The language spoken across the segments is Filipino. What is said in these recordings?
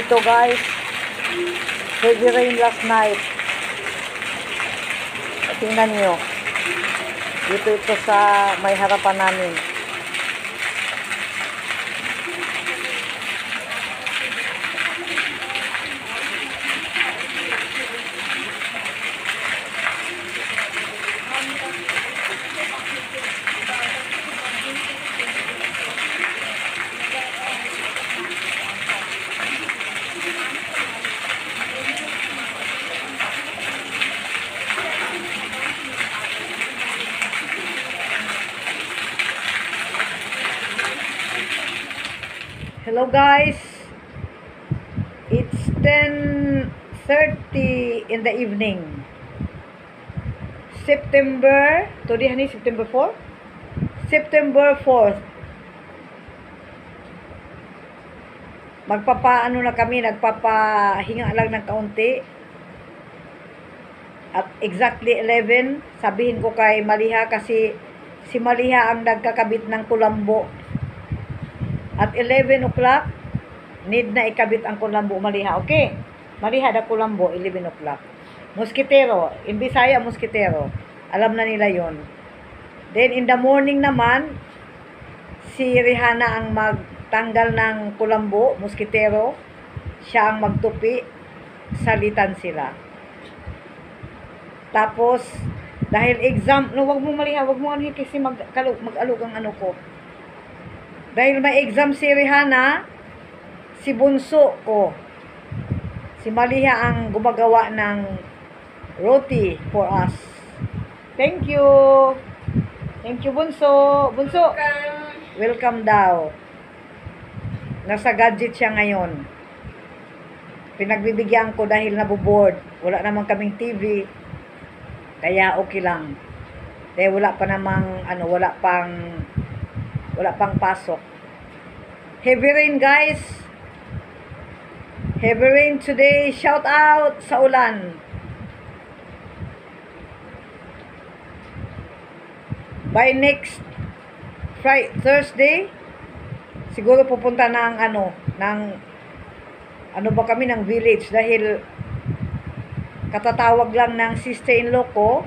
dito guys. Heavy rain last night. Tingnan nyo. Dito ito sa may harapan namin. Hello guys, it's 10:30 in the evening. Today hani September 4? September 4th. Magpapaano na kami, nagpapahinga lang ng kaunti. At exactly 11, sabihin ko kay Maliha kasi si Maliha ang nagkakabit ng kulambo. At 11 o'clock, need na ikabit ang kulambo, Maliha. Okay? Maliha na kulambo, 11 o'clock. Muskitero. In Bisaya, muskitero. Alam na nila yon. Then, in the morning naman, si Rihanna ang magtanggal ng kulambo, muskitero. Siya ang magtupi. Salitan sila. Tapos, dahil exam, no, wag mo Maliha, wag mo ano kasi mag-alog ang ano ko. Dahil may exam si Rihanna, si Bunso ko, si Maliha ang gumagawa ng roti for us. Thank you. Thank you, Bunso. Bunso, welcome daw. Nasa gadget siya ngayon. Pinagbibigyan ko dahil naboboard. Wala namang kaming TV. Kaya okay lang. Dahil wala pa namang, wala pang pasok. Heavy rain guys. Heavy rain today. Shout out sa ulan. By next Thursday, siguro pupunta ng ng village dahil katatawag lang ng sister-in-law ko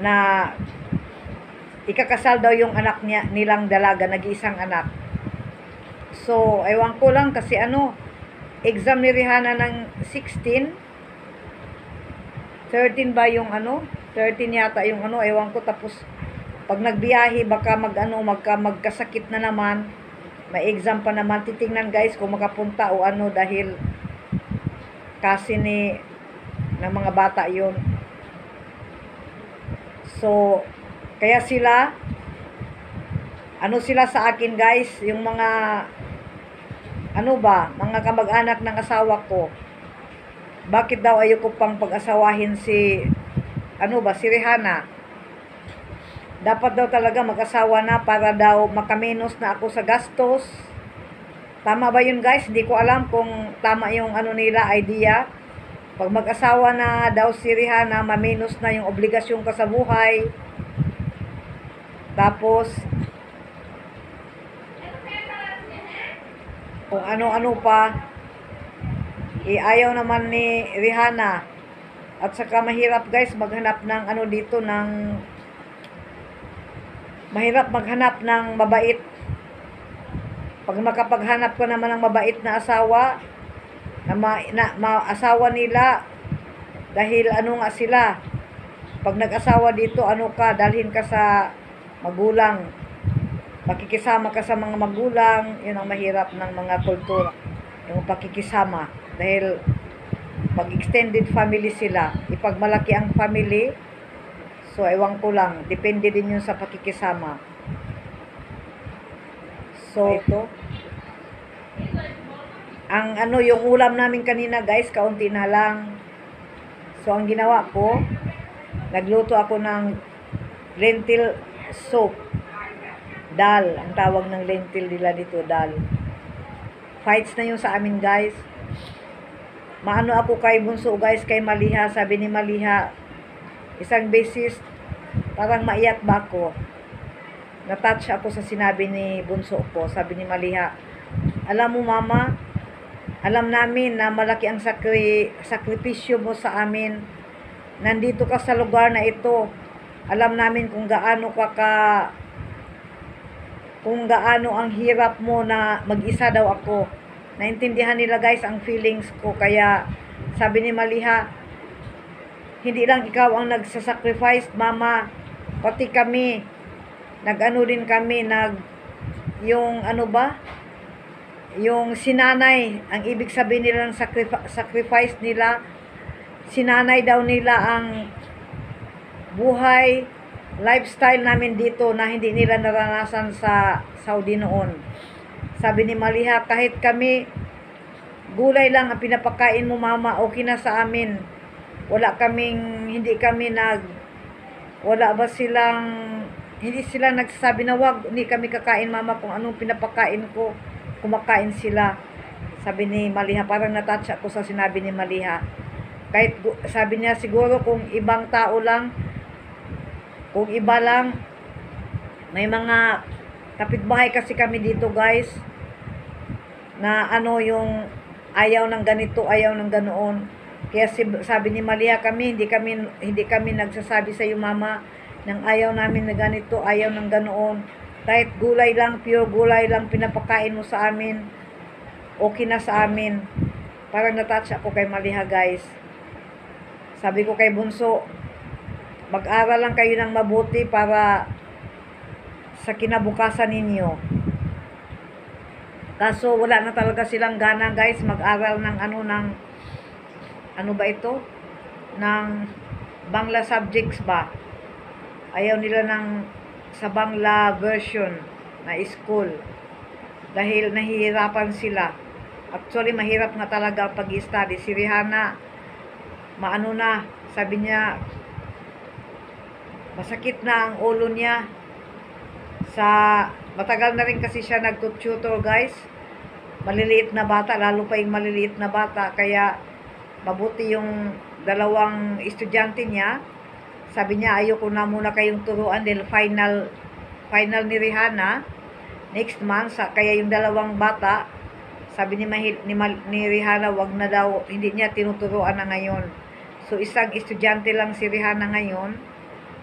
na ikakasal daw yung anak nilang dalaga, nag-iisang anak. So, ewan ko lang kasi exam ni Rihanna ng 16. 13 ba yung 13 yata yung ewan ko. Tapos, pag nagbiyahe, baka magkasakit na naman. May exam pa naman. Titingnan guys kung makapunta o dahil kasi ng mga bata yun. So, kaya sila, sila sa akin guys, yung mga, mga kamag-anak ng asawa ko. Bakit daw ayoko pang pag-asawahin si Rihanna? Dapat daw talaga mag-asawa na para daw makamenos na ako sa gastos. Tama ba yun guys? Hindi ko alam kung tama yung nila idea. Pag mag-asawa na daw si Rihanna, mamenos na yung obligasyon ko sa buhay. Tapos, kung ano-ano pa, ayaw naman ni Rihanna. At saka mahirap guys maghanap ng mahirap maghanap ng mabait. Pag makapaghanap ko naman ng mabait na asawa, asawa nila, dahil sila, pag nag-asawa dito, dalhin ka sa magulang, pakikisama ka sa mga magulang. Yun ang mahirap ng mga kultura, yung pakikisama. Dahil pag extended family sila, ipagmalaki ang family. So ewan ko lang, depende din yun sa pakikisama. So ito ang yung ulam namin kanina guys, kaunti na lang. So ang ginawa ko, nagluto ako ng lentil soup. Dal, ang tawag ng lentil nila dito, dal. Fights na yun sa amin guys. Maano ako kay Bunso guys, kay Maliha. Sabi ni Maliha, isang beses, parang maiyak ba ako. Na-touch ako sa sinabi ni Bunso ko. Sabi ni Maliha, Alam mo mama, alam namin na malaki ang sakripisyo mo sa amin. Nandito ka sa lugar na ito. Alam namin kung gaano kung gaano ang hirap mo na mag-isa daw ako. Naintindihan nila guys ang feelings ko. Kaya sabi ni Maliha, hindi lang ikaw ang nagsasacrifice mama, pati kami. Nag-ano din kami, yung ano ba? Yung sinanay, ang ibig sabihin nila ng sacrifice nila, sinanay daw nila ang buhay, lifestyle namin dito na hindi nila naranasan sa Saudi noon. Sabi ni Maliha, kahit kami, gulay lang ang pinapakain mo mama, okay na sa amin. Hindi sila nagsasabi na wag, hindi kami kakain mama kung anong pinapakain ko, kumakain sila. Sabi ni Maliha, parang natouch ako sa sinabi ni Maliha. Kahit sabi niya siguro kung ibang tao lang, kung iba lang, may mga kapitbahay kasi kami dito guys, na ano yung ayaw ng ganito, ayaw ng ganoon. Kaya sabi ni Maliha, hindi kami nagsasabi sa iyo mama ng ayaw namin na ganito, ayaw ng ganoon. Kahit gulay lang, pure gulay lang pinapakain mo sa amin, okay na sa amin. Parang natouch ako kay Maliha guys. Sabi ko kay Bunso, mag-aral lang kayo ng mabuti para sa kinabukasan ninyo. Kaso wala na talaga silang gana guys mag-aral ng ano ba ito? Ng Bangla subjects ba? Ayaw nila sa Bangla version na school. Dahil nahihirapan sila. Actually, mahirap na talaga pag-study. Si Rihanna, sabi niya, masakit na ang ulo niya. Matagal na rin kasi siya nag-tutor guys. Maliliit na bata, lalo pa yung maliliit na bata. Kaya, mabuti yung dalawang estudyante niya. Sabi niya, ayoko na muna kayong turuan dahil final ni Rihanna next month. Kaya yung dalawang bata, sabi ni Rihanna, wag na daw, hindi niya tinuturuan na ngayon. So, isang estudyante lang si Rihanna ngayon.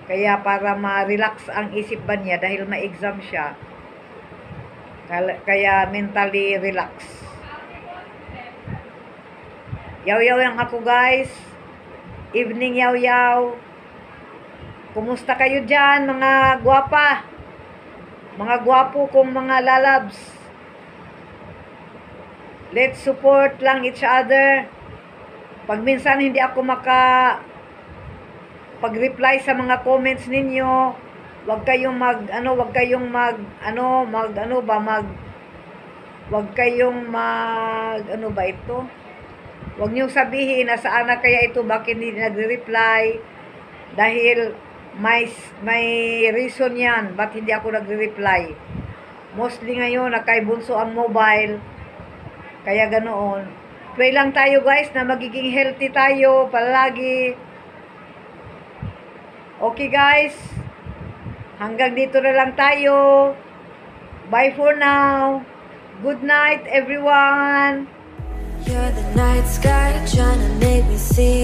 Kaya para ma-relax ang isip ba niya dahil ma-exam siya. Kaya mentally relax. Yaw-yaw yang ako guys. Evening yaw-yaw. Kumusta kayo dyan mga gwapa? Mga gwapo kong mga lalabs. Let's support lang each other. Pag minsan hindi ako pag-reply sa mga comments ninyo, wag kayong wag niyong sabihin na saan na kaya ito, bakit hindi nagre-reply, dahil may reason yan, bakit hindi ako nagre-reply. Mostly ngayon, nakaibunso ang mobile, kaya ganoon. Pray lang tayo guys na magiging healthy tayo palagi. Okay guys, hanggang dito na lang tayo. Bye for now. Good night everyone. You're the night sky trying to make me see